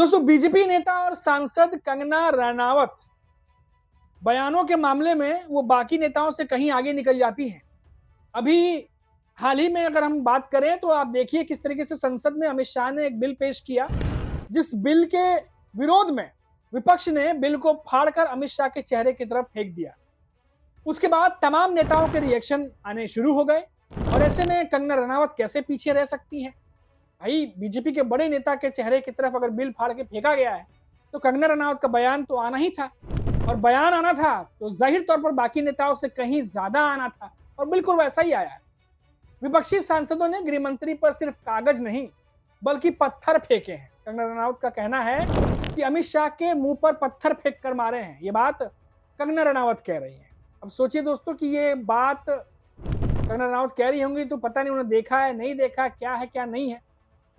दोस्तों, बीजेपी नेता और सांसद कंगना रनावत बयानों के मामले में वो बाकी नेताओं से कहीं आगे निकल जाती हैं। अभी हाल ही में अगर हम बात करें तो आप देखिए किस तरीके से संसद में अमित शाह ने एक बिल पेश किया, जिस बिल के विरोध में विपक्ष ने बिल को फाड़कर अमित शाह के चेहरे की तरफ फेंक दिया। उसके बाद तमाम नेताओं के रिएक्शन आने शुरू हो गए और ऐसे में कंगना रनावत कैसे पीछे रह सकती हैं। भाई, बीजेपी के बड़े नेता के चेहरे की तरफ अगर बिल फाड़ के फेंका गया है तो कंगना रनावत का बयान तो आना ही था, और बयान आना था तो जाहिर तौर पर बाकी नेताओं से कहीं ज्यादा आना था, और बिल्कुल वैसा ही आया है। विपक्षी सांसदों ने गृह मंत्री पर सिर्फ कागज नहीं बल्कि पत्थर फेंके हैं। कंगना रनावत का कहना है कि अमित शाह के मुंह पर पत्थर फेंक कर मारे हैं। ये बात कंगना रनावत कह रही है। अब सोचिए दोस्तों कि ये बात कंगना रनावत कह रही होंगी तो पता नहीं उन्होंने देखा है, नहीं देखा, क्या है क्या नहीं है,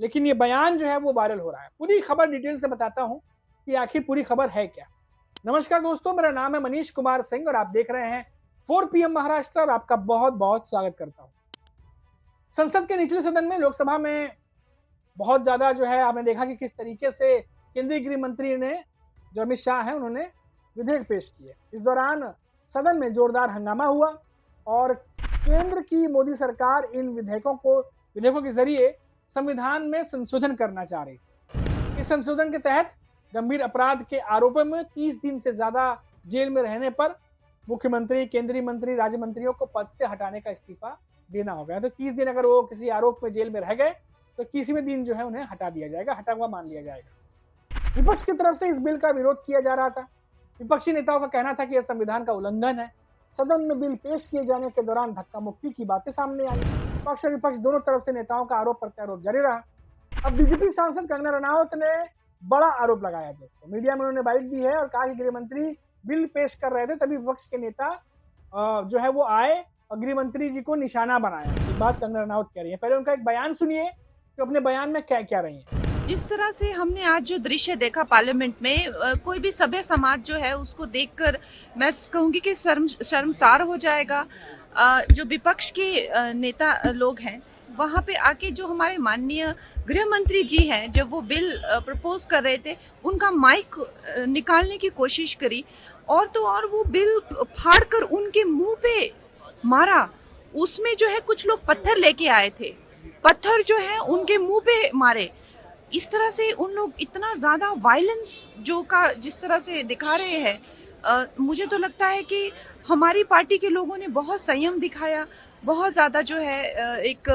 लेकिन ये बयान जो है वो वायरल हो रहा है। पूरी खबर डिटेल से बताता हूं कि आखिर पूरी खबर है क्या। नमस्कार दोस्तों, मेरा नाम है मनीष कुमार सिंह और आप देख रहे हैं 4 PM महाराष्ट्र, और आपका बहुत बहुत स्वागत करता हूं। संसद के निचले सदन में, लोकसभा में बहुत ज्यादा जो है आपने देखा कि किस तरीके से केंद्रीय गृह मंत्री ने, जो अमित शाह है, उन्होंने विधेयक पेश किए। इस दौरान सदन में जोरदार हंगामा हुआ और केंद्र की मोदी सरकार इन विधेयकों के जरिए संविधान में संशोधन करना चाह रही थी। इस संशोधन के तहत गंभीर अपराध के आरोपों में 30 दिन से ज्यादा जेल में रहने पर मुख्यमंत्री, केंद्रीय मंत्री, राज्य मंत्रियों को पद से हटाने का इस्तीफा देना होगा। तो 30 दिन अगर वो किसी आरोप में जेल में रह गए तो 30वें दिन जो है उन्हें हटा दिया जाएगा, हटा हुआ मान लिया जाएगा। विपक्ष की तरफ से इस बिल का विरोध किया जा रहा था। विपक्षी नेताओं का कहना था कि यह संविधान का उल्लंघन है। सदन में बिल पेश किए जाने के दौरान धक्का मुक्की की बातें सामने आई। पक्ष और विपक्ष दोनों तरफ से नेताओं का आरोप प्रत्यारोप जारी रहा। अब बीजेपी सांसद कंगना रनावत ने बड़ा आरोप लगाया दोस्तों। मीडिया में उन्होंने बाइट दी है और कहा कि गृह मंत्री बिल पेश कर रहे थे, तभी विपक्ष के नेता जो है वो आए और गृह मंत्री जी को निशाना बनाया। ये बात कंगना रनावत कह रही है। पहले उनका एक बयान सुनिए कि अपने बयान में क्या क्या रही है। जिस तरह से हमने आज जो दृश्य देखा पार्लियामेंट में, कोई भी सभ्य समाज जो है उसको देखकर मैं कहूंगी कि शर्मसार हो जाएगा। जो विपक्ष के नेता लोग हैं, वहां पे आके जो हमारे माननीय गृह मंत्री जी हैं, जब वो बिल प्रपोज कर रहे थे, उनका माइक निकालने की कोशिश करी और तो और वो बिल फाड़कर उनके मुंह पे मारा। उसमें जो है कुछ लोग पत्थर लेके आए थे, पत्थर जो है उनके मुंह पे मारे। इस तरह से उन लोग इतना ज़्यादा वायलेंस जिस तरह से दिखा रहे हैं, मुझे तो लगता है कि हमारी पार्टी के लोगों ने बहुत संयम दिखाया, बहुत ज़्यादा जो है एक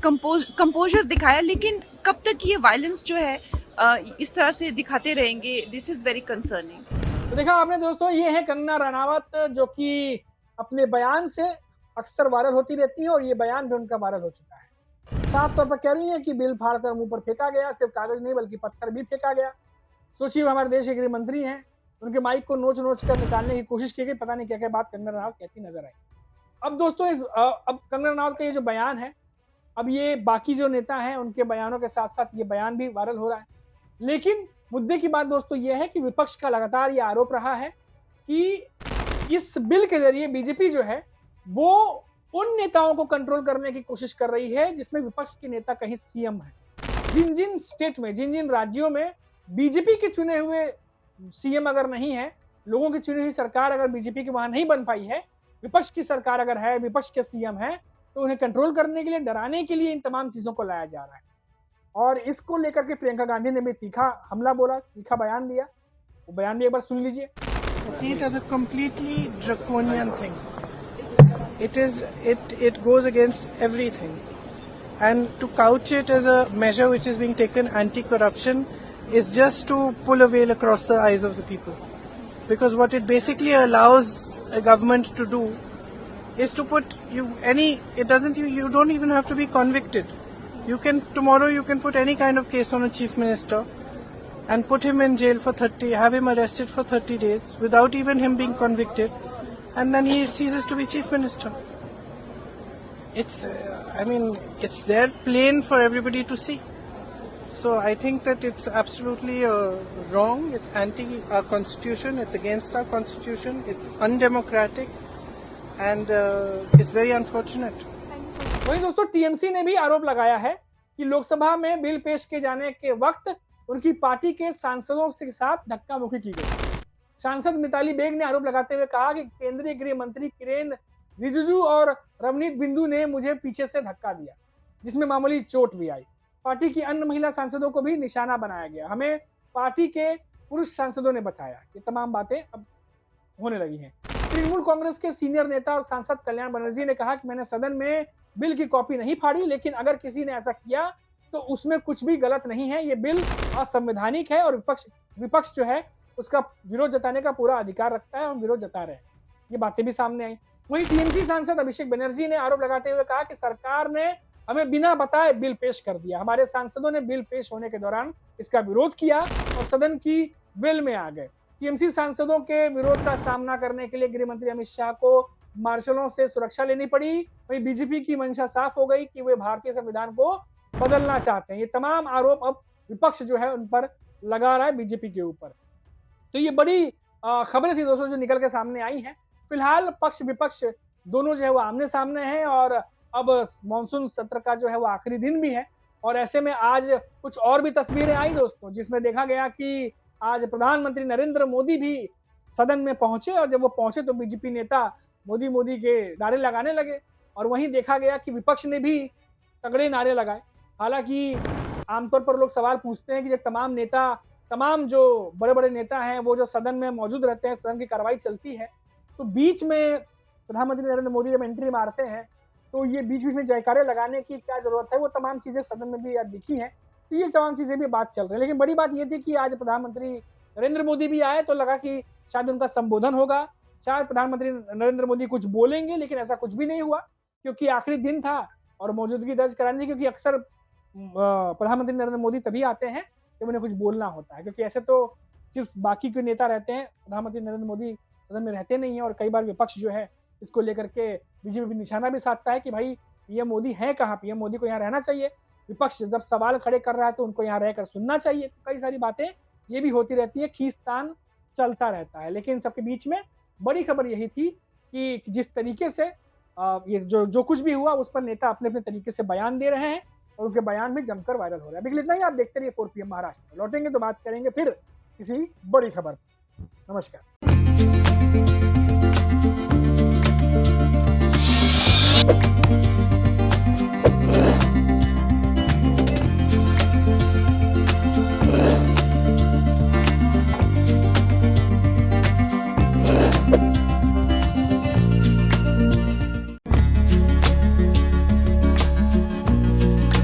कंपोजर दिखाया, लेकिन कब तक ये वायलेंस जो है इस तरह से दिखाते रहेंगे, दिस इज़ वेरी कंसर्निंग। तो देखा आपने दोस्तों, ये है कंगना रनावत जो कि अपने बयान से अक्सर वायरल होती रहती है और ये बयान भी उनका वायरल हो चुका है। साफ तौर पर कह रही है कि बिल फाड़कर मुंह पर फेंका गया, सिर्फ कागज नहीं बल्कि पत्थर भी फेंका गया। सोचिए, हमारे देश के गृह मंत्री हैं, उनके माइक को नोच नोच कर निकालने की कोशिश की गई। पता नहीं क्या क्या बात कंगना रनावत कहती नजर आई। अब दोस्तों, अब कंगना रनावत का ये जो बयान है, अब ये बाकी जो नेता हैं उनके बयानों के साथ साथ ये बयान भी वायरल हो रहा है। लेकिन मुद्दे की बात दोस्तों ये है कि विपक्ष का लगातार ये आरोप रहा है कि इस बिल के जरिए बीजेपी जो है वो उन नेताओं को कंट्रोल करने की कोशिश कर रही है जिसमें विपक्ष के नेता कहीं सीएम है। जिन जिन स्टेट में, जिन जिन राज्यों में बीजेपी के चुने हुए सीएम अगर नहीं है, लोगों की चुनी हुई सरकार अगर बीजेपी की वहां नहीं बन पाई है, विपक्ष की सरकार अगर है, विपक्ष के सीएम है, तो उन्हें कंट्रोल करने के लिए, डराने के लिए इन तमाम चीजों को लाया जा रहा है। और इसको लेकर के प्रियंका गांधी ने भी तीखा हमला बोला, तीखा बयान दिया। वो बयान भी एक बार सुन लीजिए। See it as a completely draconian thing. It goes against everything, and to couch it as a measure which is being taken anti-corruption is just to pull a veil across the eyes of the people, because what it basically allows a government to do is to put you don't even have to be convicted. Tomorrow you can put any kind of case on a chief minister and put him in jail have him arrested for 30 days without even him being convicted, and then he ceases to be chief minister. It's there plain for everybody to see. So I think that it's absolutely wrong. It's anti our constitution, it's against our constitution, it's undemocratic, and it's very unfortunate. वहीं दोस्तों, TMC ने भी आरोप लगाया है कि लोकसभा में bill पेश किए जाने के वक्त उनकी पार्टी के सांसदों के साथ धक्का मुक्की की गई। सांसद मिताली बेग ने आरोप लगाते हुए कहा कि केंद्रीय गृह मंत्री किरेन रिजिजू और रवनीत बिंदु ने मुझे पीछे से धक्का दिया, जिसमें मामूली चोट भी आई। पार्टी की अन्य महिला सांसदों को भी निशाना बनाया गया। हमें पार्टी के पुरुष सांसदों ने बचाया। ये तमाम बातें अब होने लगी हैं। तृणमूल कांग्रेस के सीनियर नेता और सांसद कल्याण बनर्जी ने कहा कि मैंने सदन में बिल की कॉपी नहीं फाड़ी, लेकिन अगर किसी ने ऐसा किया तो उसमें कुछ भी गलत नहीं है। ये बिल असंवैधानिक है और विपक्ष जो है उसका विरोध जताने का पूरा अधिकार रखता है और विरोध जता रहे हैं। ये बातें भी सामने आई। वहीं टीएमसी सांसद अभिषेक बनर्जी ने आरोप लगाते हुए कहा कि सरकार ने हमें बिना बताए बिल पेश कर दिया। हमारे सांसदों ने बिल पेश होने के दौरान इसका विरोध किया और सदन की वेल में आ गए। टीएमसी सांसदों के विरोध का सामना करने के लिए गृह मंत्री अमित शाह को मार्शलों से सुरक्षा लेनी पड़ी। वहीं बीजेपी की मंशा साफ हो गई कि वे भारतीय संविधान को बदलना चाहते हैं। ये तमाम आरोप अब विपक्ष जो है उन पर लगा रहा है, बीजेपी के ऊपर। तो ये बड़ी खबरें थी दोस्तों जो निकल के सामने आई हैं। फिलहाल पक्ष विपक्ष दोनों जो है वो आमने सामने हैं और अब मानसून सत्र का जो है वो आखिरी दिन भी है और ऐसे में आज कुछ और भी तस्वीरें आई दोस्तों, जिसमें देखा गया कि आज प्रधानमंत्री नरेंद्र मोदी भी सदन में पहुंचे और जब वो पहुंचे तो बीजेपी नेता मोदी मोदी के नारे लगाने लगे और वहीं देखा गया कि विपक्ष ने भी तगड़े नारे लगाए। हालांकि आमतौर पर लोग सवाल पूछते हैं कि जब तमाम जो बड़े बड़े नेता हैं वो जो सदन में मौजूद रहते हैं, सदन की कार्रवाई चलती है, तो बीच में प्रधानमंत्री नरेंद्र मोदी जब एंट्री मारते हैं तो ये बीच बीच में जयकारे लगाने की क्या जरूरत है। वो तमाम चीजें सदन में भी दिखी हैं, तो ये तमाम चीजें भी बात चल रही है। लेकिन बड़ी बात ये थी कि आज प्रधानमंत्री नरेंद्र मोदी भी आए तो लगा कि शायद उनका संबोधन होगा, शायद प्रधानमंत्री नरेंद्र मोदी कुछ बोलेंगे, लेकिन ऐसा कुछ भी नहीं हुआ क्योंकि आखिरी दिन था और मौजूदगी दर्ज करानी थी। क्योंकि अक्सर प्रधानमंत्री नरेंद्र मोदी तभी आते हैं जब उन्हें कुछ बोलना होता है, क्योंकि ऐसे तो सिर्फ बाकी के नेता रहते हैं, प्रधानमंत्री नरेंद्र मोदी सदन में रहते नहीं है। और कई बार विपक्ष जो है इसको लेकर के बीजेपी निशाना भी साधता है कि भाई पीएम मोदी है कहाँ, पीएम मोदी को यहाँ रहना चाहिए। विपक्ष जब सवाल खड़े कर रहा है तो उनको यहाँ रहकर सुनना चाहिए। तो कई सारी बातें ये भी होती रहती है, खींचतान चलता रहता है। लेकिन सबके बीच में बड़ी खबर यही थी कि जिस तरीके से ये जो कुछ भी हुआ उस पर नेता अपने अपने तरीके से बयान दे रहे हैं और उनके बयान भी जमकर वायरल हो रहा है। अभी इतना ही, आप देखते रहिए 4 PM महाराष्ट्र। लौटेंगे तो बात करेंगे फिर किसी बड़ी खबर। नमस्कार।